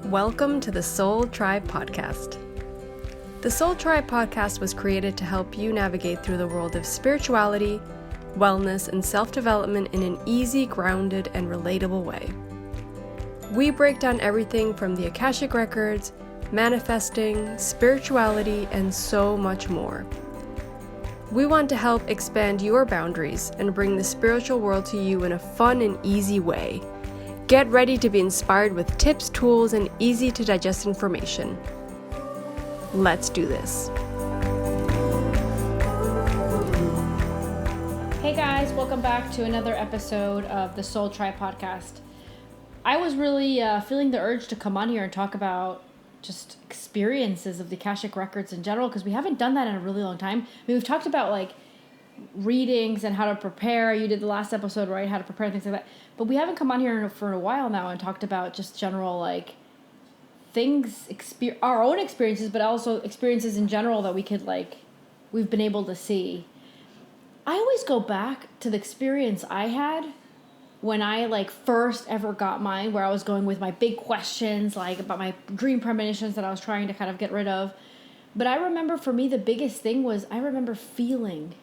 Welcome to the Soul Tribe Podcast. The Soul Tribe Podcast was created to help you navigate through the world of spirituality, wellness, and self-development in an easy, grounded, and relatable way. We break down everything from the Akashic records, manifesting, spirituality, and so much more. We want to help expand your boundaries and bring the spiritual world to you in a fun and easy way. Get ready to be inspired with tips, tools, and easy to digest information. Let's do this. Hey guys, welcome back to another episode of the Soul Tribe Podcast. I was really feeling the urge to come on here and talk about just experiences of the Akashic records in general, because we haven't done that in a really long time. I mean, we've talked about like readings and how to prepare. You did the last episode, right? How to prepare, things like that. But we haven't come on here for a while now and talked about just general like things, our own experiences, but also experiences in general that we've been able to see. I always go back to the experience I had when I first ever got mine, where I was going with my big questions, about my dream premonitions that I was trying to kind of get rid of. But I remember for me, the biggest thing was I remember feeling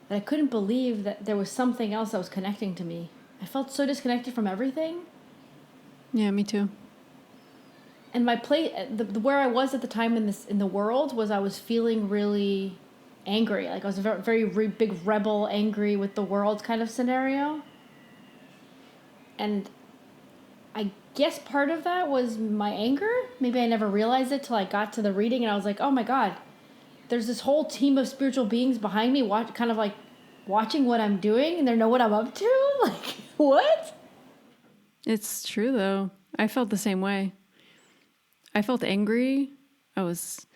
that I couldn't believe that there was something else that was connecting to me. I felt so disconnected from everything. Yeah, me too. And my where I was at the time in the world was I was feeling really angry. I was a very, very big rebel, angry with the world kind of scenario. And I guess part of that was my anger. Maybe I never realized it till I got to the reading and I was like, oh my God, there's this whole team of spiritual beings behind me watching what I'm doing, and they know what I'm up to. What? It's true, though. I felt the same way. I felt angry. I was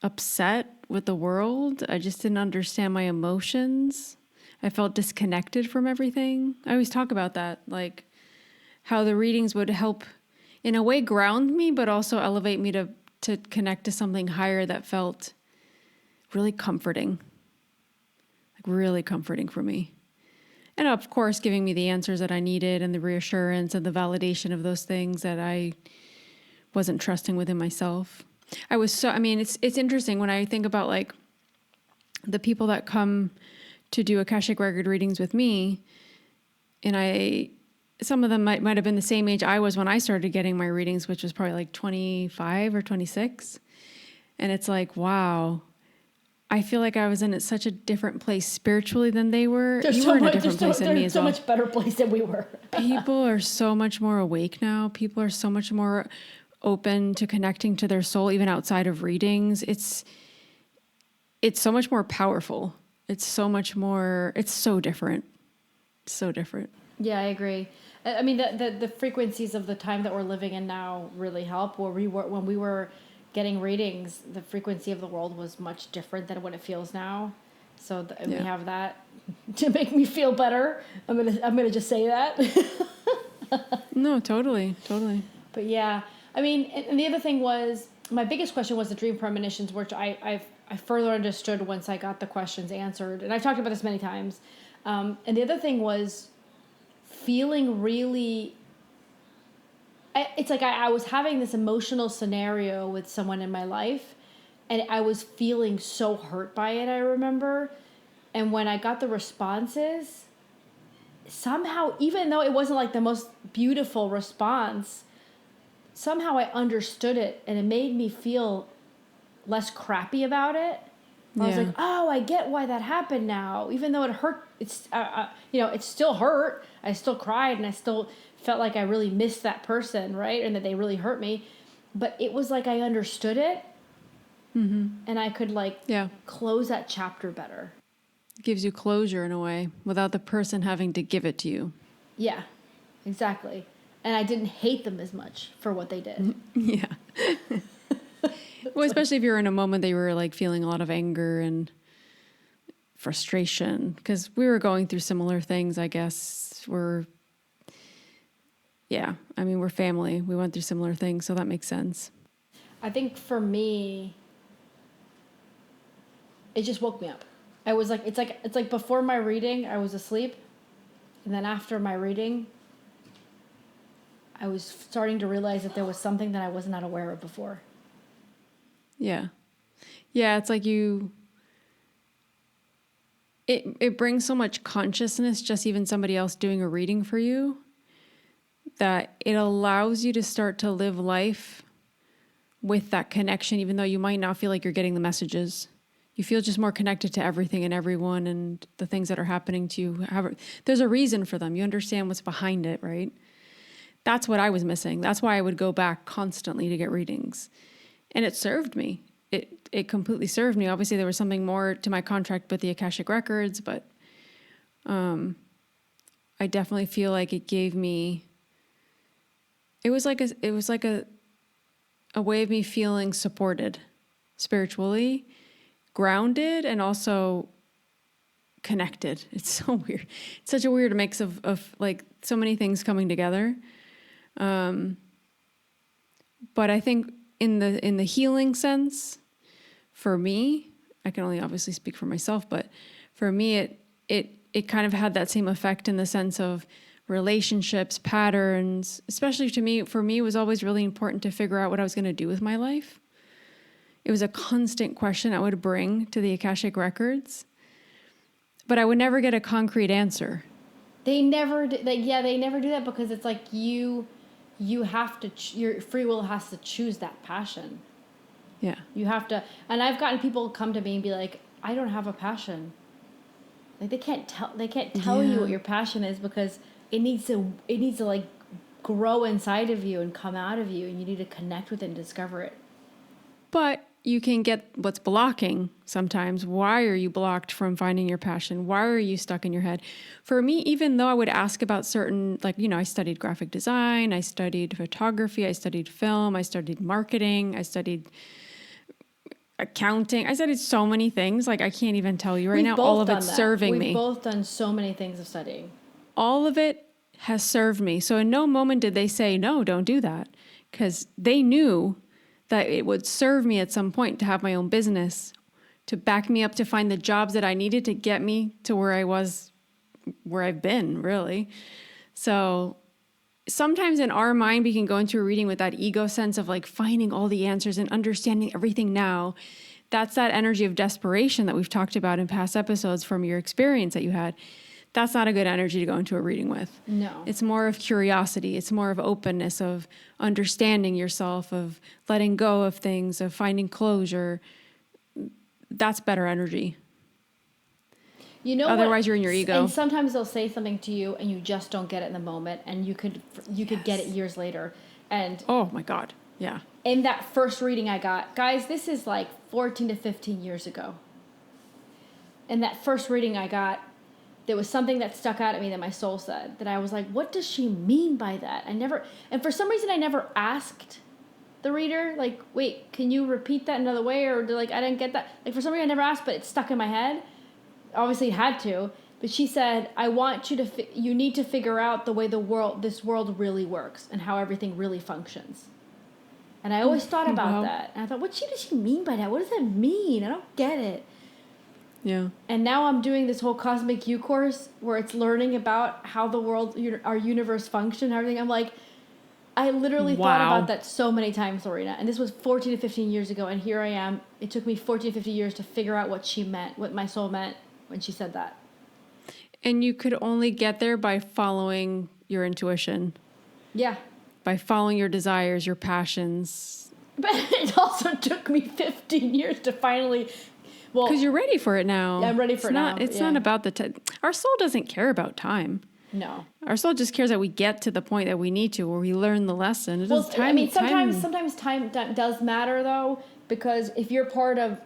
upset with the world. I just didn't understand my emotions. I felt disconnected from everything. I always talk about that, how the readings would help, in a way, ground me, but also elevate me to connect to something higher that felt really comforting. Really comforting for me. And of course, giving me the answers that I needed and the reassurance and the validation of those things that I wasn't trusting within myself. It's interesting when I think about the people that come to do Akashic record readings with me, and some of them might have been the same age I was when I started getting my readings, which was probably 25 or 26. And it's wow, I feel like I was in such a different place spiritually than they were. You were in a different place than me as well. They're so much better place than we were. People are so much more awake now. People are so much more open to connecting to their soul, even outside of readings. It's so much more powerful. It's so different. So different. Yeah, I agree. I mean, the frequencies of the time that we're living in now really help. When we were getting readings, the frequency of the world was much different than what it feels now. So we have that to make me feel better. I'm gonna just say that. No, totally. But yeah, I mean, and the other thing was, my biggest question was the dream premonitions, which I further understood once I got the questions answered. And I've talked about this many times. And the other thing was feeling really. It's I was having this emotional scenario with someone in my life, and I was feeling so hurt by it, I remember. And when I got the responses, somehow, even though it wasn't the most beautiful response, somehow I understood it, and it made me feel less crappy about it. Yeah. I was like, oh, I get why that happened now. Even though it hurt, it's it still hurt. I still cried, and I still felt like I really missed that person, right? And that they really hurt me. But it was I understood it. Mm-hmm. And I could close that chapter better. It gives you closure in a way without the person having to give it to you. Yeah, exactly. And I didn't hate them as much for what they did. Yeah. Well, especially if you're in a moment that you were feeling a lot of anger and frustration, because we were going through similar things, I guess. We're family. We went through similar things, so that makes sense. I think for me, it just woke me up. I was it's like before my reading, I was asleep, and then after my reading, I was starting to realize that there was something that I was not aware of before. Yeah. Yeah, it's like it brings so much consciousness, just even somebody else doing a reading for you, that it allows you to start to live life with that connection, even though you might not feel like you're getting the messages. You feel just more connected to everything and everyone and the things that are happening to you. There's a reason for them. You understand what's behind it, right? That's what I was missing. That's why I would go back constantly to get readings. And it served me. It completely served me. Obviously, there was something more to my contract with the Akashic Records, but I definitely feel like it gave me. It was like a way of me feeling supported spiritually, grounded, and also connected. It's so weird. It's such a weird mix of like so many things coming together. But I think in the healing sense, for me, I can only obviously speak for myself, but for me, it kind of had that same effect in the sense of relationships, patterns, especially for me, it was always really important to figure out what I was going to do with my life. It was a constant question I would bring to the Akashic Records, but I would never get a concrete answer. They never do that because it's like you have to, your free will has to choose that passion. Yeah. You have to, and I've gotten people come to me and be like, I don't have a passion. Like they can't tell you what your passion is because it needs to like grow inside of you and come out of you, and you need to connect with it and discover it. But you can get what's blocking sometimes. Why are you blocked from finding your passion? Why are you stuck in your head? For me, even though I would ask about certain, like, I studied graphic design, I studied photography, I studied film, I studied marketing, I studied accounting. I studied so many things. Like, I can't even tell you right now. All of it's serving me. We've both done so many things of studying. All of it has served me. So in no moment did they say, no, don't do that. Because they knew that it would serve me at some point to have my own business, to back me up, to find the jobs that I needed to get me to where I was, where I've been, really. So sometimes in our mind, we can go into a reading with that ego sense of like finding all the answers and understanding everything now. That's that energy of desperation that we've talked about in past episodes from your experience that you had. That's not a good energy to go into a reading with. No. It's more of curiosity. It's more of openness, of understanding yourself, of letting go of things, of finding closure. That's better energy. Otherwise, you're in your ego. And sometimes they'll say something to you and you just don't get it in the moment, and you could get it years later. And oh my God. Yeah. In that first reading I got, guys, this is like 14 to 15 years ago. In that first reading I got, there was something that stuck out at me that my soul said, that I was like, what does she mean by that? And for some reason I never asked the reader, like, wait, can you repeat that another way? Or like, I didn't get that. Like, for some reason I never asked, but it stuck in my head. Obviously it had to. But she said, I want you to, you need to figure out the way this world really works and how everything really functions. And I always thought about that. And I thought, what does she mean by that? What does that mean? I don't get it. Yeah. And now I'm doing this whole Cosmic U course where it's learning about how the world, our universe function and everything. I'm like, I literally thought about that so many times, Lorena. And this was 14 to 15 years ago. And here I am. It took me 14 to 50 years to figure out what she meant, what my soul meant when she said that. And you could only get there by following your intuition. Yeah. By following your desires, your passions. But it also took me 15 years to finally... Well, because you're ready for it now. Yeah, I'm ready for it now. It's not about the time. Our soul doesn't care about time. No. Our soul just cares that we get to the point that we need to, where we learn the lesson. Sometimes time does matter, though, because if you're part of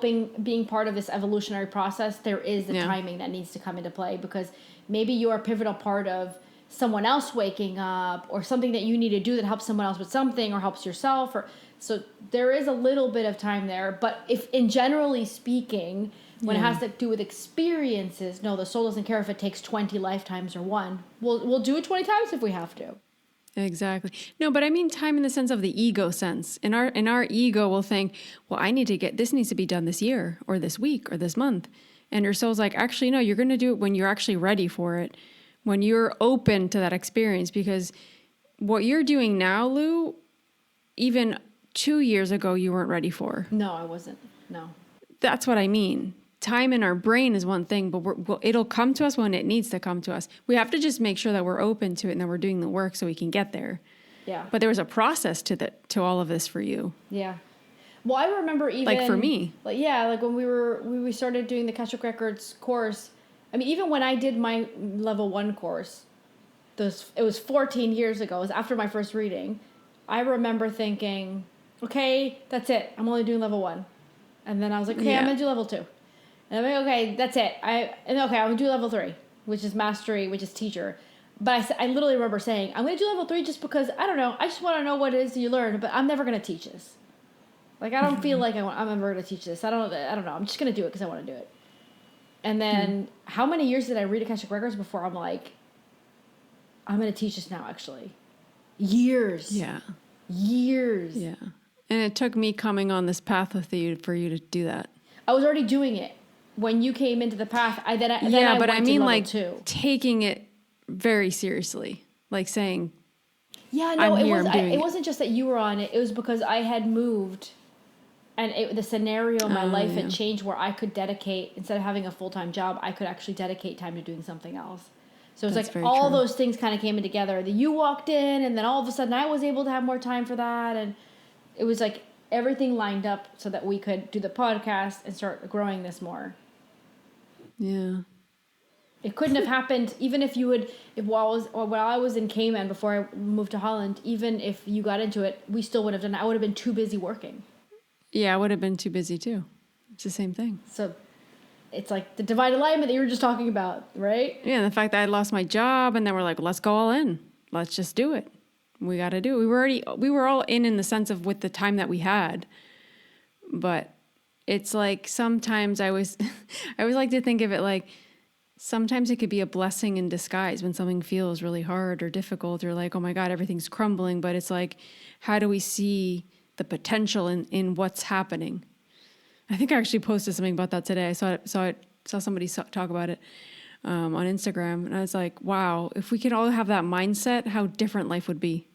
being part of this evolutionary process, there is the timing that needs to come into play, because maybe you are a pivotal part of someone else waking up, or something that you need to do that helps someone else with something, or helps yourself, so there is a little bit of time there. But if, in generally speaking, when it has to do with experiences, no, the soul doesn't care if it takes 20 lifetimes or one. We'll do it 20 times if we have to. Exactly. No, but I mean time in the sense of the ego sense. In our ego, we'll think, well, this needs to be done this year, or this week, or this month. And your soul's like, actually, no, you're going to do it when you're actually ready for it, when you're open to that experience, because what you're doing now, Lou, even 2 years ago, you weren't ready for. No, I wasn't. No. That's what I mean. Time in our brain is one thing, but it'll come to us when it needs to come to us. We have to just make sure that we're open to it and that we're doing the work so we can get there. Yeah. But there was a process to all of this for you. Yeah. Well, I remember even Like for me. like when we started doing the Akashic Records course. I mean, even when I did my level 1 course, it was 14 years ago. It was after my first reading. I remember thinking, okay, that's it. I'm only doing level 1. And then I was like, okay, I'm going to do level 2. And I'm like, okay, that's it. I'm going to do level 3, which is mastery, which is teacher. But I literally remember saying, I'm going to do level 3 just because, I don't know, I just want to know what it is you learn, but I'm never going to teach this. Like, I don't feel like I'm ever going to teach this. I don't know. I'm just going to do it because I want to do it. And then how many years did I read Akashic Records before I'm like, I'm going to teach this now, actually? Years. Yeah. Years. Yeah. And it took me coming on this path with you for you to do that. I was already doing it. When you came into the path, I mean like 2. Taking it very seriously. Like saying, yeah, no, it wasn't just that you were on it. It was because I had moved. And the scenario in my life had changed where I could dedicate, instead of having a full-time job, I could actually dedicate time to doing something else. So it was like all those things kind of came in together. You walked in, and then all of a sudden I was able to have more time for that. And it was like everything lined up so that we could do the podcast and start growing this more. Yeah. It couldn't have happened even if you would, while I was in Cayman before I moved to Holland, even if you got into it, we still would have done it. I would have been too busy working. Yeah, I would have been too busy too. It's the same thing. So it's like the divine alignment that you were just talking about, right? Yeah, the fact that I lost my job and then we're like, let's go all in. Let's just do it. We got to do it. We were all in the sense of with the time that we had. But it's like sometimes I always like to think of it like sometimes it could be a blessing in disguise when something feels really hard or difficult or like, oh my God, everything's crumbling. But it's like, how do we see the potential in what's happening? I think I actually posted something about that today. I saw somebody talk about it on Instagram, and I was like, wow, if we could all have that mindset, how different life would be.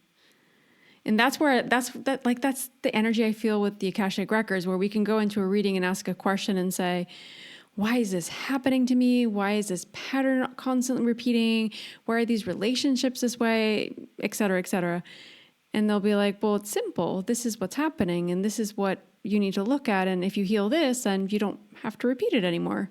And that's the energy I feel with the Akashic Records, where we can go into a reading and ask a question and say, why is this happening to me? Why is this pattern constantly repeating? Why are these relationships this way? Et cetera, et cetera. And they'll be like, well, it's simple. This is what's happening, and this is what you need to look at. And if you heal this, then you don't have to repeat it anymore.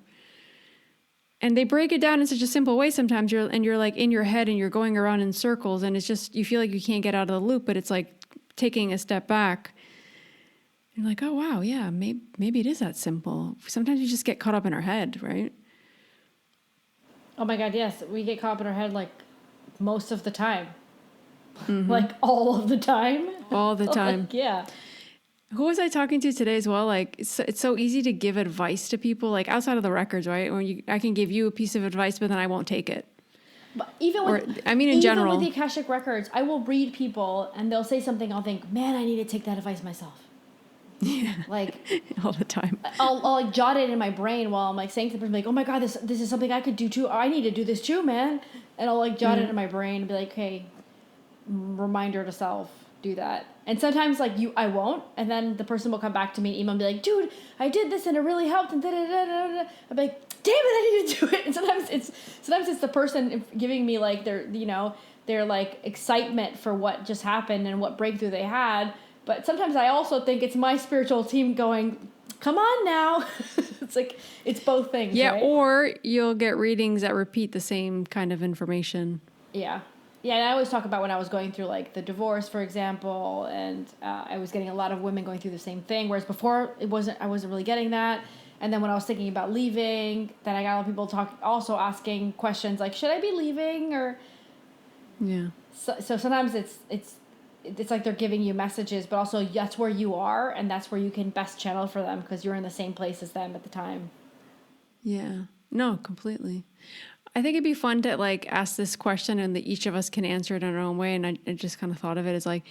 And they break it down in such a simple way sometimes. You're like in your head and you're going around in circles, and it's just, you feel like you can't get out of the loop, but it's like taking a step back. You're like, oh, wow, yeah, maybe it is that simple. Sometimes we just get caught up in our head, right? Oh my God, yes. We get caught up in our head like most of the time. Mm-hmm. Like all of the time. All the time. Like, yeah. Who was I talking to today as well? Like, it's so easy to give advice to people, like outside of the records, right? When I can give you a piece of advice, but then I won't take it. But in general, with the Akashic Records, I will read people and they'll say something. I'll think, man, I need to take that advice myself. Yeah. Like all the time. I'll like jot it in my brain while I'm like saying to the person, like, oh my God, this is something I could do too. I need to do this too, man. And I'll like jot it in my brain and be like, hey, reminder to self, do that. And sometimes like I won't, and then the person will come back to me and email and be like, dude, I did this and it really helped, and da-da-da-da-da. I'm like, damn it, I need to do it. And sometimes it's the person giving me like their like excitement for what just happened and what breakthrough they had. But sometimes I also think it's my spiritual team going, come on now. It's like, it's both things. Yeah, right? Or you'll get readings that repeat the same kind of information. Yeah. Yeah, and I always talk about when I was going through, like, the divorce, for example, and I was getting a lot of women going through the same thing, whereas before I wasn't really getting that. And then when I was thinking about leaving, then I got a lot of people also asking questions like, should I be leaving? Or yeah. So sometimes it's like they're giving you messages, but also that's where you are, and that's where you can best channel for them because you're in the same place as them at the time. Yeah. No, completely. I think it'd be fun to like ask this question and that each of us can answer it in our own way. And I just kind of thought of it as like,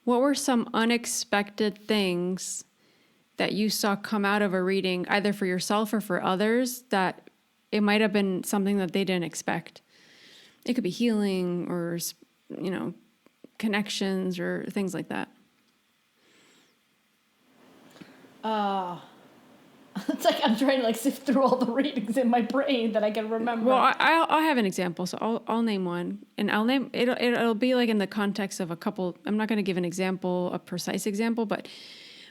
what were some unexpected things that you saw come out of a reading, either for yourself or for others, that it might have been something that they didn't expect? It could be healing or, connections or things like that? It's like I'm trying to like sift through all the readings in my brain that I can remember. Well, I'll have an example. So I'll name one, and I'll name it'll be like in the context of a couple. I'm not going to give an example, a precise example, but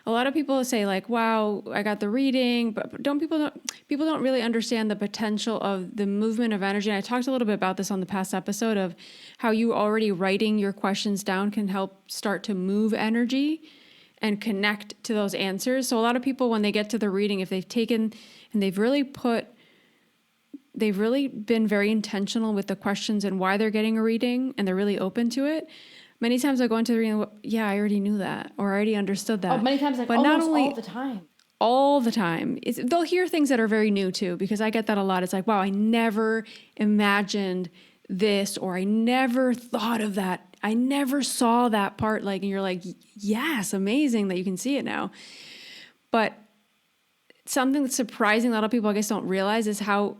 a lot of people say like, "Wow, I got the reading," but people don't really understand the potential of the movement of energy. And I talked a little bit about this on the past episode of how you already writing your questions down can help start to move energy and connect to those answers. So a lot of people, when they get to the reading, if they've taken and they've really been very intentional with the questions and why they're getting a reading, and they're really open to it. Many times I go into the reading, yeah, I already knew that, or I already understood that. Oh, many times, like but almost not only all the time. All the time. They'll hear things that are very new too, because I get that a lot. It's like, wow, I never imagined this, or I never thought of that. I never saw that part. Like, and you're like, yes, amazing that you can see it now. But something that's surprising a lot of people, I guess, don't realize is how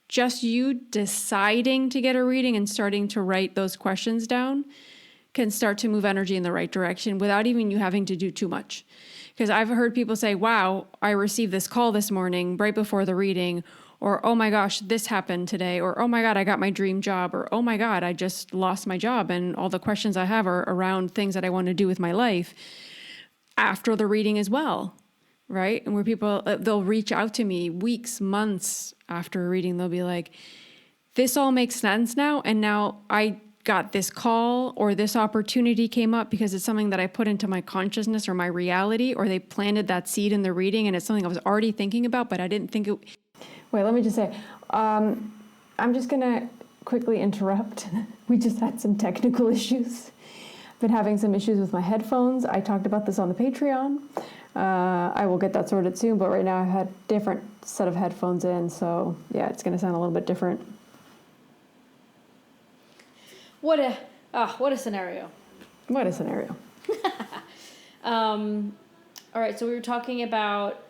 just you deciding to get a reading and starting to write those questions down can start to move energy in the right direction without even you having to do too much. Because I've heard people say, wow, I received this call this morning right before the reading, or, oh my gosh, this happened today, or, oh my God, I got my dream job, or, oh my God, I just lost my job, and all the questions I have are around things that I want to do with my life after the reading as well, right? And where people, they'll reach out to me weeks, months after a reading, they'll be like, this all makes sense now, and now I got this call or this opportunity came up because it's something that I put into my consciousness or my reality, or they planted that seed in the reading and it's something I was already thinking about, but I didn't think it. Wait, let me just say, I'm just going to quickly interrupt. We just had some technical issues. Been having some issues with my headphones. I talked about this on the Patreon. I will get that sorted soon, but right now I've had different set of headphones in, so yeah, it's going to sound a little bit different. What a scenario. What a scenario. All right, so we were talking about,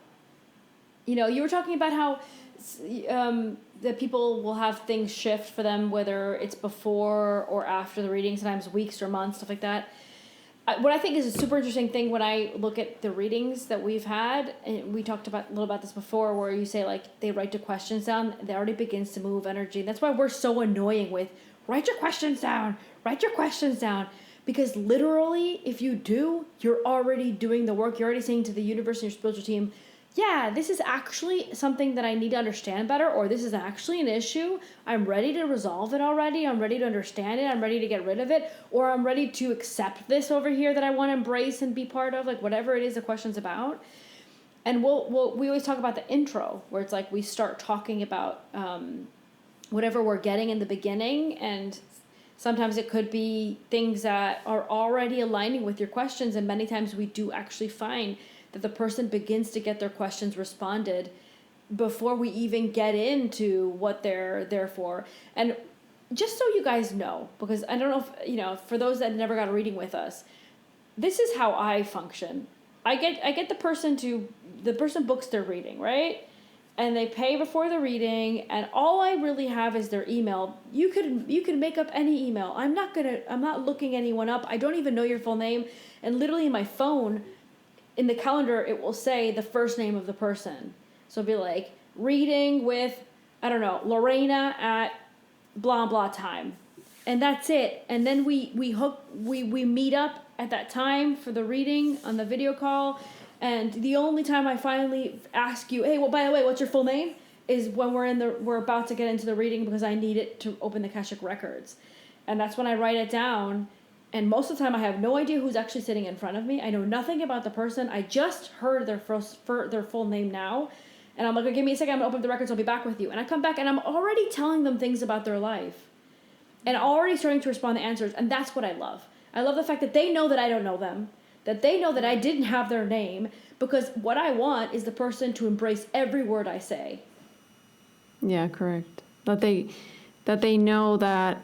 you were talking about how that people will have things shift for them, whether it's before or after the reading, sometimes weeks or months, stuff like that. What I think is a super interesting thing when I look at the readings that we've had, and we talked about a little about this before, where you say like they write the questions down, that already begins to move energy. That's why we're so annoying with write your questions down, because literally if you do, you're already doing the work. You're already saying to the universe and your spiritual team, yeah, this is actually something that I need to understand better, or this is actually an issue. I'm ready to resolve it already. I'm ready to understand it. I'm ready to get rid of it, or I'm ready to accept this over here that I want to embrace and be part of, like whatever it is the question's about. And we always talk about the intro, where it's like we start talking about whatever we're getting in the beginning, and sometimes it could be things that are already aligning with your questions, and many times we do actually find that the person begins to get their questions responded before we even get into what they're there for. And just so you guys know, because I don't know if, for those that never got a reading with us, this is how I function. I get the person books their reading, right? And they pay before the reading, and all I really have is their email. You could make up any email. I'm not looking anyone up. I don't even know your full name. And literally in my phone, in the calendar, it will say the first name of the person. So it'll be like, reading with, I don't know, Lorena at blah blah time. And that's it. And then we meet up at that time for the reading on the video call. And the only time I finally ask you, hey, well, by the way, what's your full name? Is when we're about to get into the reading, because I need it to open the Akashic records. And that's when I write it down. And most of the time I have no idea who's actually sitting in front of me. I know nothing about the person. I just heard their full name now. And I'm like, okay, give me a second, I'm going to open up the records, I'll be back with you. And I come back and I'm already telling them things about their life. And already starting to respond to answers. And that's what I love. I love the fact that they know that I don't know them. That they know that I didn't have their name, because what I want is the person to embrace every word I say. Yeah, correct. That they know that.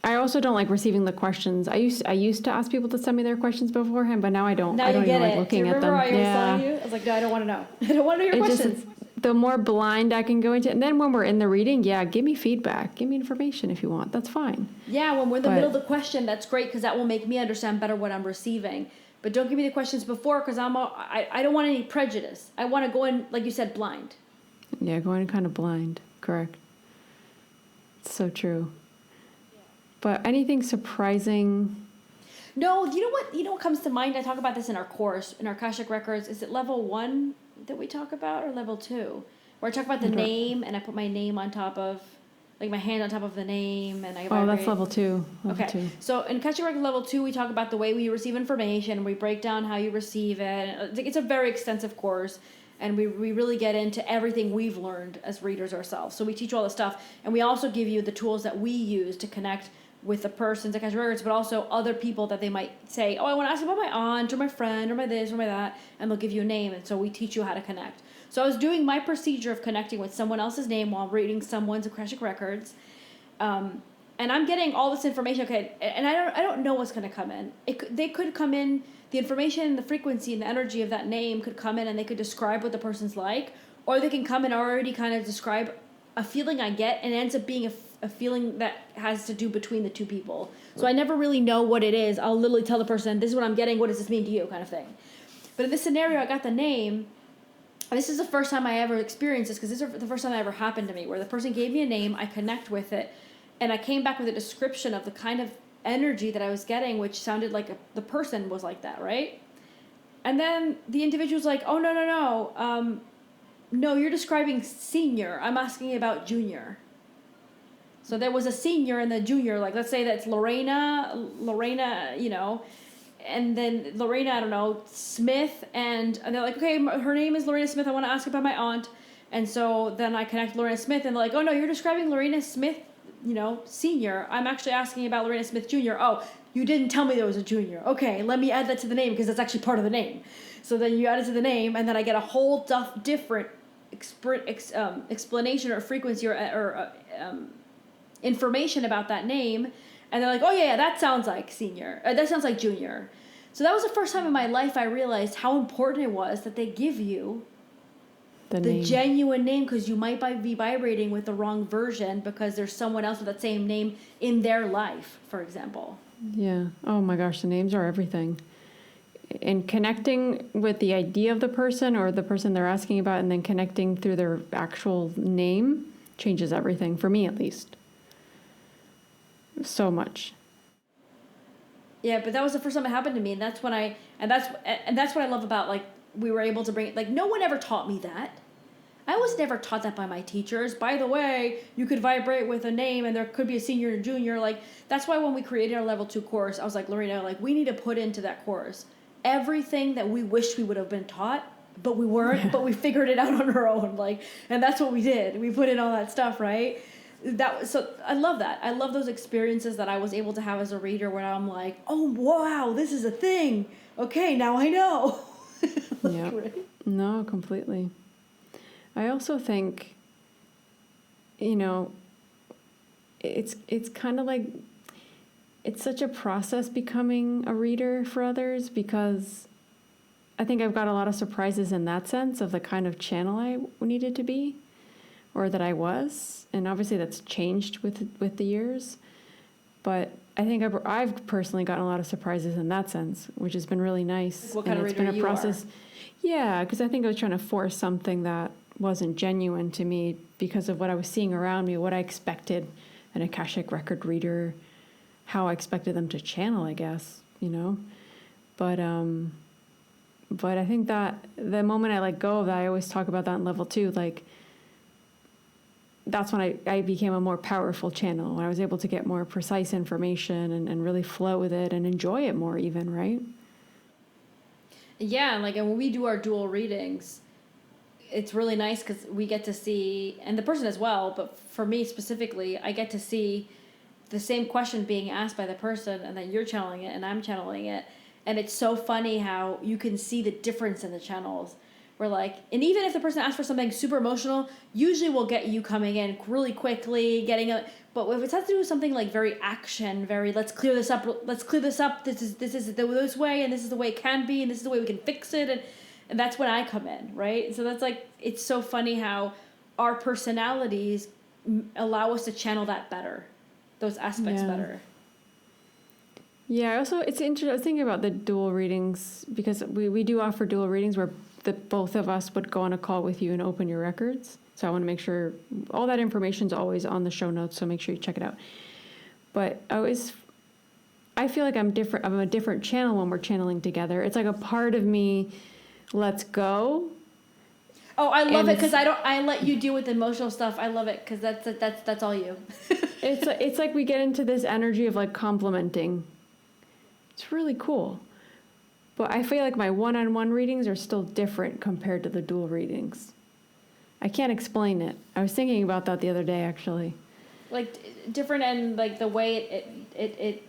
I also don't like receiving the questions. I used to ask people to send me their questions beforehand, but now I don't. Now I don't you get even it. like looking Do you at them. remember I was telling you? I was like, no, I don't want to know. I don't want to know your questions. the more blind I can go into, and then when we're in the reading, yeah, give me feedback, give me information if you want. That's fine. Yeah, when we're in the middle of the question, that's great because that will make me understand better what I'm receiving. But don't give me the questions before because I don't want any prejudice. I want to go in, like you said, blind. Yeah, going kind of blind. Correct. It's so true. But anything surprising? No, you know what? You know what comes to mind? I talk about this in our course, in our Akashic Records. Is it level 1 that we talk about, or level 2? Where I talk about the name, and I put my name on top of, like my hand on top of the name, and I vibrate. Oh, that's level 2. Level okay. 2. So in Akashic Records level 2, we talk about the way we receive information, and we break down how you receive it. It's a very extensive course, and we really get into everything we've learned as readers ourselves. So we teach you all the stuff, and we also give you the tools that we use to connect with the person's Akashic Records, but also other people that they might say, oh, I want to ask about my aunt or my friend or my this or my that, and they'll give you a name, and so we teach you how to connect. So I was doing my procedure of connecting with someone else's name while reading someone's Akashic Records, and I'm getting all this information, okay, and I don't know what's going to come in. They could come in, the information, the frequency, and the energy of that name could come in, and they could describe what the person's like, or they can come and already kind of describe a feeling I get, and it ends up being a feeling that has to do between the two people. So I never really know what it is. I'll literally tell the person, this is what I'm getting, what does this mean to you, kind of thing. But in this scenario, I got the name, and this is the first time I ever experienced this, because this is the first time that ever happened to me, where the person gave me a name, I connect with it, and I came back with a description of the kind of energy that I was getting, which sounded like the person was like that, right? And then the individual's like, oh, no, no, you're describing senior. I'm asking about junior. So there was a senior and the junior, like let's say that's Lorena, you know, and then Lorena, I don't know, Smith, and they're like, okay, her name is Lorena Smith, I want to ask about my aunt. And so then I connect Lorena Smith, and they're like, oh no, you're describing Lorena Smith, you know, senior. I'm actually asking about Lorena Smith Jr. Oh, you didn't tell me there was a junior. Okay, let me add that to the name because that's actually part of the name. So then you add it to the name, and then I get a whole different explanation or frequency or information about that name, and they're like, oh yeah, that sounds like senior, that sounds like junior. So that was the first time in my life I realized how important it was that they give you the genuine name, because you might be vibrating with the wrong version because there's someone else with that same name in their life, for example. Yeah. Oh my gosh, the names are everything. And connecting with the idea of the person or the person they're asking about, and then connecting through their actual name changes everything, for me at least. So much. Yeah, but that was the first time it happened to me, and that's what I love about, like, we were able to bring, like, no one ever taught me that. I was never taught that by my teachers. By the way, you could vibrate with a name and there could be a senior and junior. Like, that's why when we created our level 2 course, I was like, Lorena, like, we need to put into that course everything that we wished we would have been taught, but we weren't, but we figured it out on our own. Like, and that's what we did. We put in all that stuff, right? So I love that. I love those experiences that I was able to have as a reader where I'm like, oh, wow, this is a thing. Okay, now I know. Like, yeah. right? No, completely. I also think, you know, it's kind of like, it's such a process becoming a reader for others, because I think I've got a lot of surprises in that sense of the kind of channel I needed to be, or that I was. And obviously that's changed with the years. But I think I've personally gotten a lot of surprises in that sense, which has been really nice. What kind of reader you are? Yeah, because I think I was trying to force something that wasn't genuine to me because of what I was seeing around me, what I expected an Akashic record reader, how I expected them to channel, I guess, you know. But I think that the moment I let go of that, I always talk about that in level 2, like, that's when I became a more powerful channel, when I was able to get more precise information and really flow with it and enjoy it more even, right? Yeah, like, and when we do our dual readings, it's really nice because we get to see, and the person as well, but for me specifically, I get to see the same question being asked by the person, and then you're channeling it and I'm channeling it. And it's so funny how you can see the difference in the channels. We're like, and even if the person asks for something super emotional, usually we'll get you coming in really quickly, but if it has to do with something like very action, very, let's clear this up, this is this way, and this is the way it can be, and this is the way we can fix it, And that's when I come in, right? So that's like, it's so funny how our personalities allow us to channel that better, those aspects better. Yeah, also it's interesting. I was thinking about the dual readings because we do offer dual readings where both of us would go on a call with you and open your records. So I want to make sure all that information's always on the show notes, so make sure you check it out. But I feel like I'm different. I'm a different channel when we're channeling together. It's like a part of me lets go. Oh, I love it because I let you deal with emotional stuff. I love it because that's all you. It's like we get into this energy of like complimenting. It's really cool. But I feel like my one-on-one readings are still different compared to the dual readings. I can't explain it. I was thinking about that the other day, actually. Like different and like the way it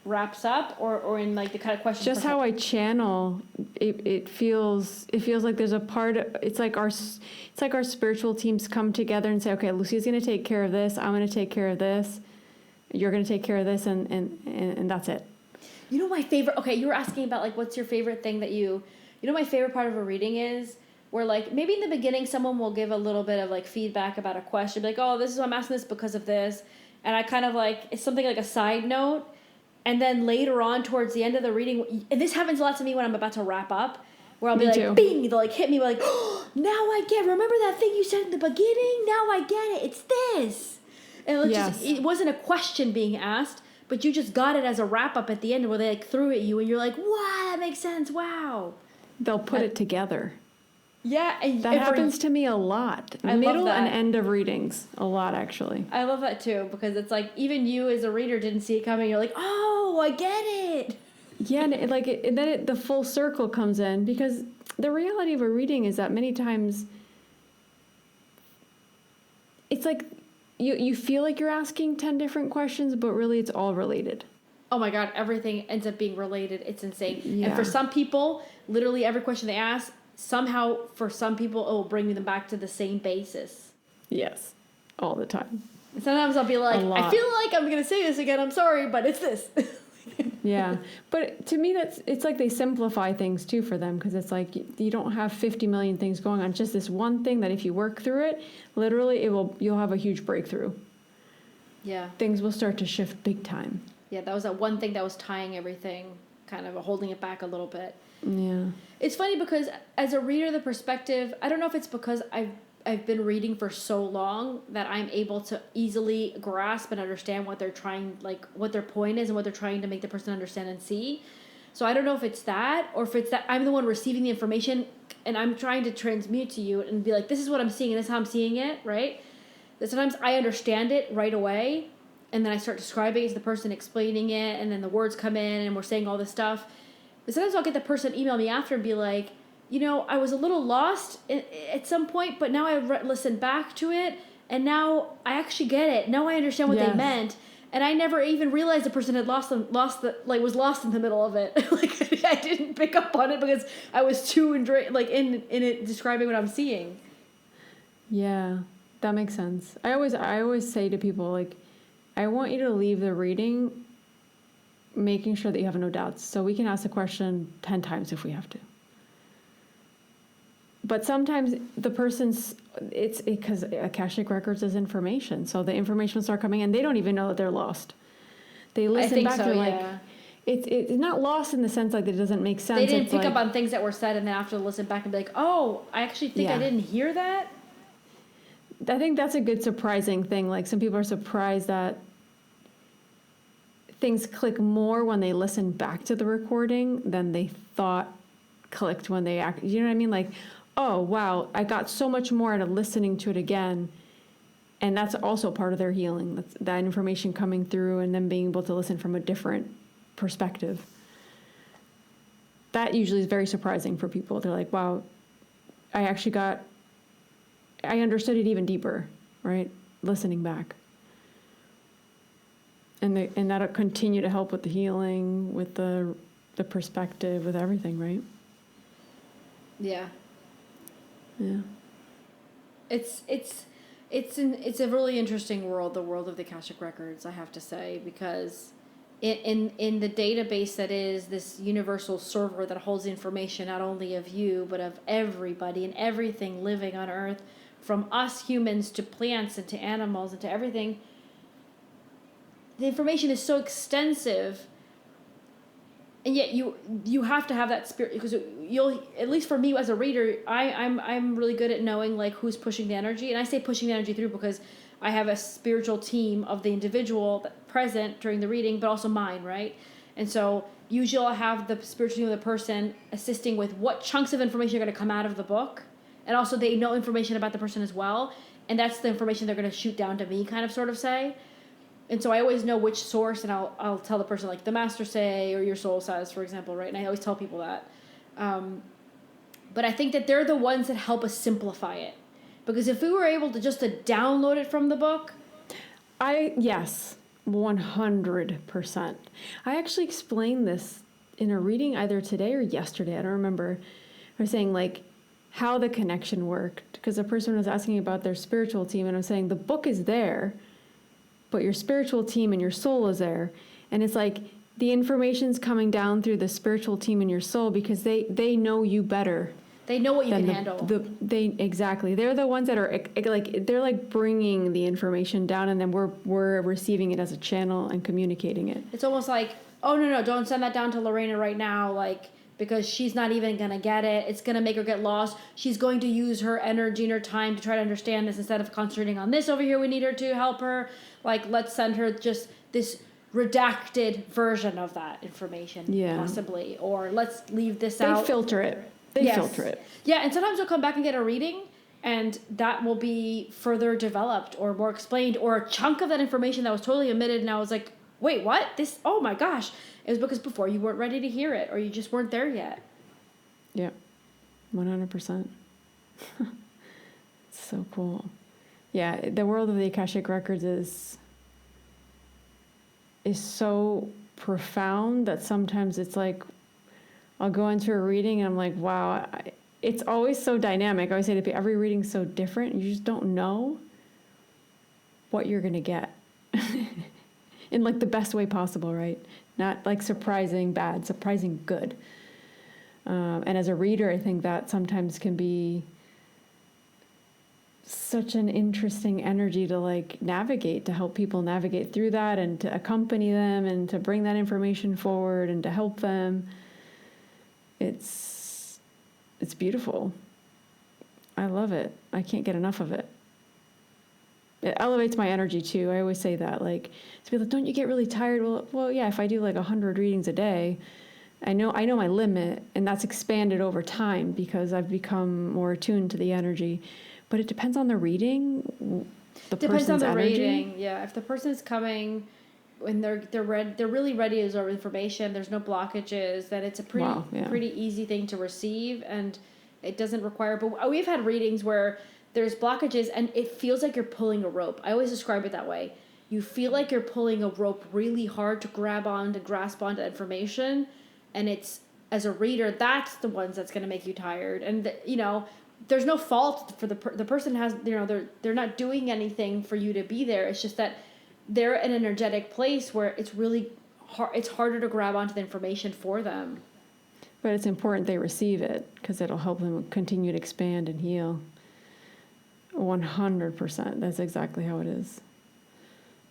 wraps up, or in like the kind of question. Just how I channel, it feels like there's a part of, it's like our spiritual teams come together and say, okay, Lucy's going to take care of this. I'm going to take care of this. You're going to take care of this, and that's it. You know my favorite. Okay, you were asking about like what's your favorite thing that you know my favorite part of a reading is where like maybe in the beginning someone will give a little bit of like feedback about a question, be like, oh, this is why I'm asking this because of this, and I kind of like it's something like a side note, and then later on towards the end of the reading, and this happens a lot to me when I'm about to wrap up, where I'll be like, bing, they'll like hit me like, oh, now I get. Remember that thing you said in the beginning? Now I get it. It's this. And it wasn't a question being asked, but you just got it as a wrap up at the end where they like threw at you and you're like, wow, that makes sense. Wow. They'll put it together. Yeah. And that happens to me a lot. Middle and end of readings. A lot, actually. I love that too, because it's like even you as a reader didn't see it coming. You're like, oh, I get it. Yeah. And then the full circle comes in, because the reality of a reading is that many times it's like, You feel like you're asking 10 different questions, but really it's all related. Oh my God, everything ends up being related. It's insane. Yeah. And for some people, literally every question they ask, somehow for some people, it will bring them back to the same basis. Yes, all the time. And sometimes I'll be like, I feel like I'm going to say this again. I'm sorry, but it's this. Yeah. But to me, it's like they simplify things too for them, because it's like you don't have 50 million things going on. It's just this one thing that if you work through it, literally you'll have a huge breakthrough. Yeah. Things will start to shift big time. Yeah, that was that one thing that was tying everything, kind of holding it back a little bit. Yeah. It's funny because as a reader, the perspective, I don't know if it's because I've been reading for so long that I'm able to easily grasp and understand what they're trying, like what their point is and what they're trying to make the person understand and see. So I don't know if it's that, or if it's that I'm the one receiving the information and I'm trying to transmute to you and be like, this is what I'm seeing and this is how I'm seeing it, right? That sometimes I understand it right away and then I start describing it to the person, explaining it, and then the words come in and we're saying all this stuff. But sometimes I'll get the person email me after and be like, you know, I was a little lost at some point, but now I listened back to it, and now I actually get it. Now I understand what they meant, and I never even realized the person had was lost in the middle of it. Like I didn't pick up on it because I was too in it describing what I'm seeing. Yeah, that makes sense. I always say to people, like, I want you to leave the reading making sure that you have no doubts, so we can ask the question 10 times if we have to. But sometimes the person's, it's because Akashic Records is information. So the information will start coming in. They don't even know that they're lost. They listen back to like, it's not lost in the sense like that it doesn't make sense. They didn't pick up on things that were said and then after listen back and be like, oh, I actually think I didn't hear that. I think that's a good surprising thing. Like some people are surprised that things click more when they listen back to the recording than they thought clicked when they act. You know what I mean? Like, oh, wow, I got so much more out of listening to it again. And that's also part of their healing. That's that information coming through and then being able to listen from a different perspective. That usually is very surprising for people. They're like, wow, I understood it even deeper, right? Listening back. And that'll continue to help with the healing, with the perspective, with everything, right? Yeah. Yeah. It's a really interesting world, the world of the Akashic Records, I have to say, because in the database that is this universal server that holds information not only of you but of everybody and everything living on Earth, from us humans to plants and to animals and to everything. The information is so extensive, and yet you have to have that spirit, because you'll, at least for me as a reader, I'm really good at knowing like who's pushing the energy. And I say pushing the energy through because I have a spiritual team of the individual present during the reading, but also mine, right? And so usually I'll have the spiritual team of the person assisting with what chunks of information are going to come out of the book. And also they know information about the person as well. And that's the information they're going to shoot down to me, kind of sort of say. And so I always know which source, and I'll tell the person, like, the master say, or your soul says, for example, right? And I always tell people that. But I think that they're the ones that help us simplify it. Because if we were able to just to download it from the book. Yes, 100%. I actually explained this in a reading either today or yesterday. I don't remember. I was saying, like, how the connection worked. Because a person was asking about their spiritual team, and I was saying the book is there, but your spiritual team and your soul is there. And it's like the information's coming down through the spiritual team and your soul because they know you better. They know what you can handle. Exactly. They're the ones that are like, they're like bringing the information down, and then we're receiving it as a channel and communicating it. It's almost like, oh, no, don't send that down to Lorena right now, like, because she's not even going to get it. It's going to make her get lost. She's going to use her energy and her time to try to understand this instead of concentrating on this over here we need her to help her. Like, let's send her just this redacted version of that information, possibly. Or let's leave this out. They filter it. They filter it. Yeah, and sometimes we'll come back and get a reading, and that will be further developed or more explained, or a chunk of that information that was totally omitted, and I was like, wait, what? This, oh my gosh. It was because before you weren't ready to hear it, or you just weren't there yet. Yeah, 100%. It's so cool. Yeah, the world of the Akashic Records is so profound that sometimes it's like, I'll go into a reading and I'm like, wow, it's always so dynamic. I always say to people, every reading's so different. You just don't know what you're going to get in like the best way possible, right? Not like surprising bad, surprising good. And as a reader, I think that sometimes can be such an interesting energy to like navigate, to help people navigate through that and to accompany them and to bring that information forward and to help them. It's beautiful. I love it. I can't get enough of it. It elevates my energy too. I always say that, like, to people, don't you get really tired? Well, yeah, if I do like 100 readings a day, I know my limit, and that's expanded over time because I've become more attuned to the energy. But it depends on the reading, Depends on the energy. reading. Yeah, if the person's coming when they're really ready to absorb information, there's no blockages, then it's a pretty easy thing to receive, and it doesn't require. But we've had readings where there's blockages and it feels like you're pulling a rope. I always describe it that way. You feel like you're pulling a rope really hard to grasp onto information, and it's, as a reader, that's the ones that's going to make you tired. And there's no fault for the person has, they're not doing anything for you to be there. It's just that they're in an energetic place where it's really hard. It's harder to grab onto the information for them. But it's important they receive it because it'll help them continue to expand and heal. 100%. That's exactly how it is.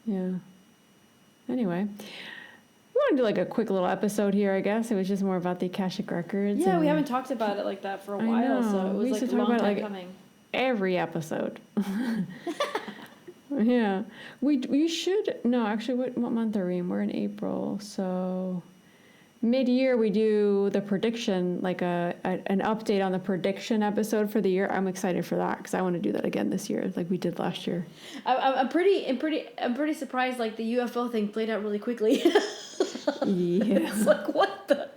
Yeah. Anyway, we want to do like a quick little episode here, I guess. It was just more about the Akashic Records. Yeah, we haven't talked about it like that for a while, so it was like a long time coming. Every episode. Yeah. We should, no, actually, what month are we in? We're in April, so mid-year we do the prediction, like an update on the prediction episode for the year. I'm excited for that because I want to do that again this year, like we did last year. I'm pretty surprised. Like the UFO thing played out really quickly. Yeah, it's like what the.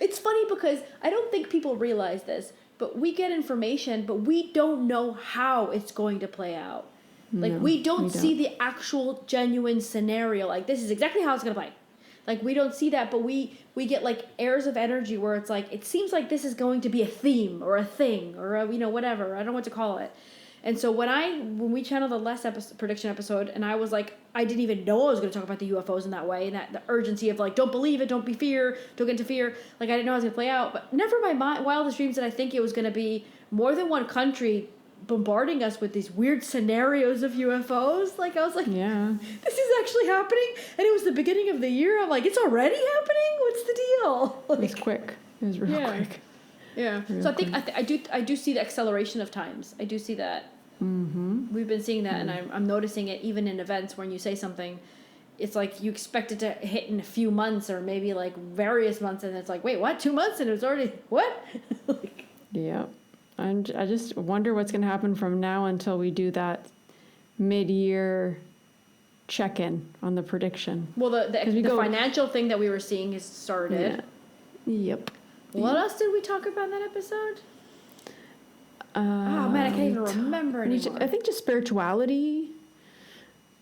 It's funny because I don't think people realize this, but we get information, but we don't know how it's going to play out. Like we don't see the actual genuine scenario. Like this is exactly how it's going to play. Like, we don't see that, but we get, like, airs of energy where it's like, it seems like this is going to be a theme or a thing or, whatever. I don't know what to call it. And so when we channeled the prediction episode, and I was like, I didn't even know I was going to talk about the UFOs in that way, and that the urgency of like, don't believe it, don't get into fear. Like I didn't know how it was going to play out, but never in my wildest dreams did I think it was going to be more than one country bombarding us with these weird scenarios of UFOs. Like I was like, yeah, this is actually happening, and it was the beginning of the year. I'm like, it's already happening. What's the deal? Like, it was quick. It was real quick. Yeah. Real So I think I do see the acceleration of times. I do see that. Mm-hmm. We've been seeing that, and I'm noticing it even in events when you say something. It's like you expect it to hit in a few months or maybe like various months, and it's like, wait, what? 2 months, and it's already what? Like, yeah. And I just wonder what's going to happen from now until we do that mid-year check-in on the prediction. Well, the financial thing that we were seeing has started. Yeah. Yep. What else did we talk about in that episode? Oh man, I can't even remember anymore. I think just spirituality.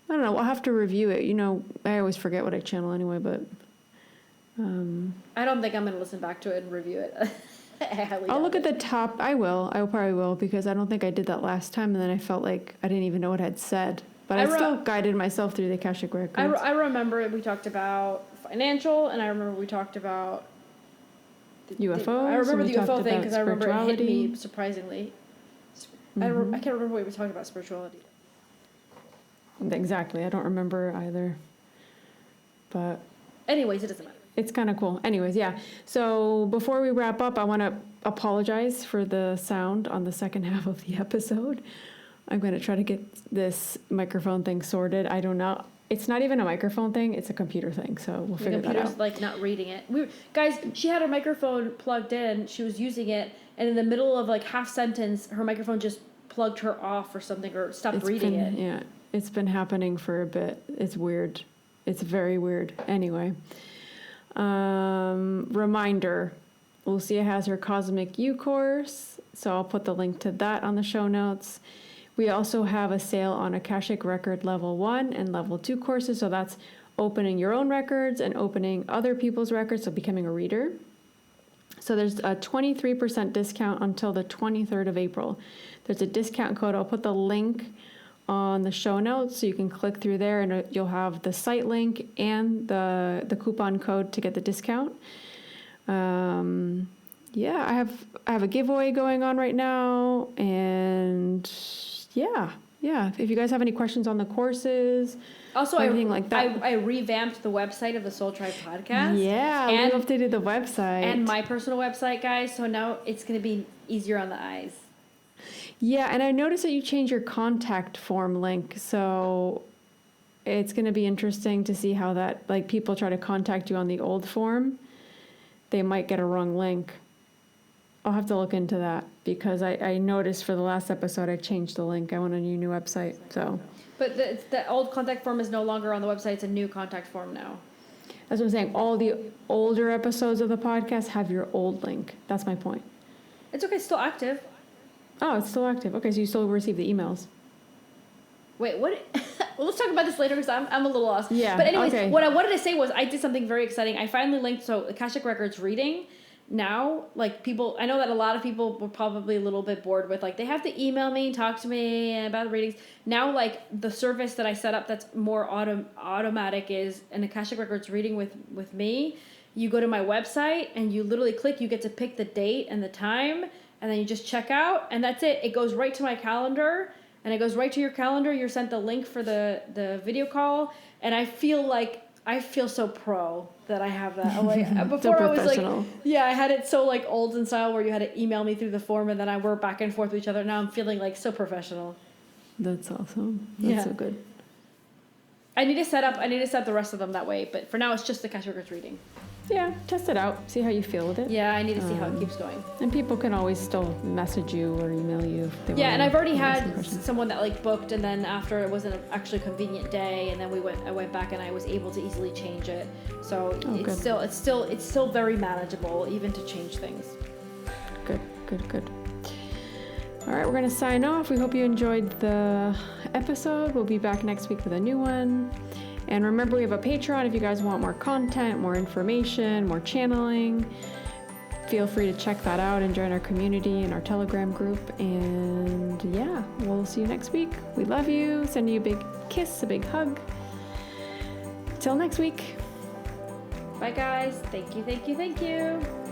I don't know. I'll have to review it. You know, I always forget what I channel anyway, but I don't think I'm going to listen back to it and review it. I'll look at the top. I probably will, because I don't think I did that last time, and then I felt like I didn't even know what I'd said. But I still guided myself through the Akashic records. I remember we talked about financial, and I remember we talked about UFOs. I remember the UFO thing because I remember it hit me surprisingly. Mm-hmm. I can't remember what we were talking about spirituality. Exactly. I don't remember either. But anyways, it doesn't matter. It's kind of cool. Anyways, yeah. So before we wrap up, I want to apologize for the sound on the second half of the episode. I'm going to try to get this microphone thing sorted. I don't know. It's not even a microphone thing. It's a computer thing. So we'll figure that out. The computer's like not reading it. Guys, she had her microphone plugged in. She was using it. And in the middle of like half sentence, her microphone just plugged her off or something or stopped reading it. Yeah. It's been happening for a bit. It's weird. It's very weird. Anyway. Reminder, Lucia has her Cosmic U course, so I'll put the link to that on the show notes. We also have a sale on Akashic Record Level 1 and Level 2 courses, so that's opening your own records and opening other people's records, so becoming a reader. So there's a 23% discount until the 23rd of April. There's a discount code. I'll put the link on the show notes, so you can click through there and you'll have the site link and the coupon code to get the discount. Yeah, I have a giveaway going on right now, and yeah. If you guys have any questions on the courses, also anything like that, I revamped the website of the Soul Tribe podcast. Yeah, and we updated the website and my personal website, guys. So now it's going to be easier on the eyes. Yeah, and I noticed that you changed your contact form link, so it's going to be interesting to see how that, like, people try to contact you on the old form, they might get a wrong link. I'll have to look into that, because I noticed for the last episode I changed the link. I went on your new website, so. But the old contact form is no longer on the website. It's a new contact form now. That's what I'm saying. All the older episodes of the podcast have your old link. That's my point. It's okay. It's still active. Oh, it's still active. Okay, so you still receive the emails. Wait, what? Well, let's talk about this later because I'm a little lost. Yeah. But anyways, okay. What I wanted to say was I did something very exciting. I finally linked, so Akashic Records reading. Now, like, people, I know that a lot of people were probably a little bit bored with, like, they have to email me, talk to me about the readings. Now, like, the service that I set up that's more automatic is an Akashic Records reading with me. You go to my website and you literally click, you get to pick the date and the time, and then you just check out, and that's it. It goes right to my calendar, and it goes right to your calendar. You're sent the link for the video call, and I feel so pro that I have that. Like, before I was like, yeah, I had it so like olden style where you had to email me through the form and then I work back and forth with each other. Now I'm feeling like so professional. That's awesome. That's so good. I need to set up the rest of them that way, but for now it's just the Akashic Records reading. Yeah, test it out. See how you feel with it. Yeah, I need to see how it keeps going. And people can always still message you or email you if they want. Yeah, and I've already had someone that like booked, and then after it wasn't actually a convenient day, and then I went back and I was able to easily change it. So it's still very manageable, even to change things. Good. All right, we're gonna sign off. We hope you enjoyed the episode. We'll be back next week with a new one. And remember, we have a Patreon if you guys want more content, more information, more channeling. feel free to check that out and join our community and our Telegram group. And yeah, we'll see you next week. We love you. Send you a big kiss, a big hug. Till next week. Bye, guys. Thank you, thank you, thank you.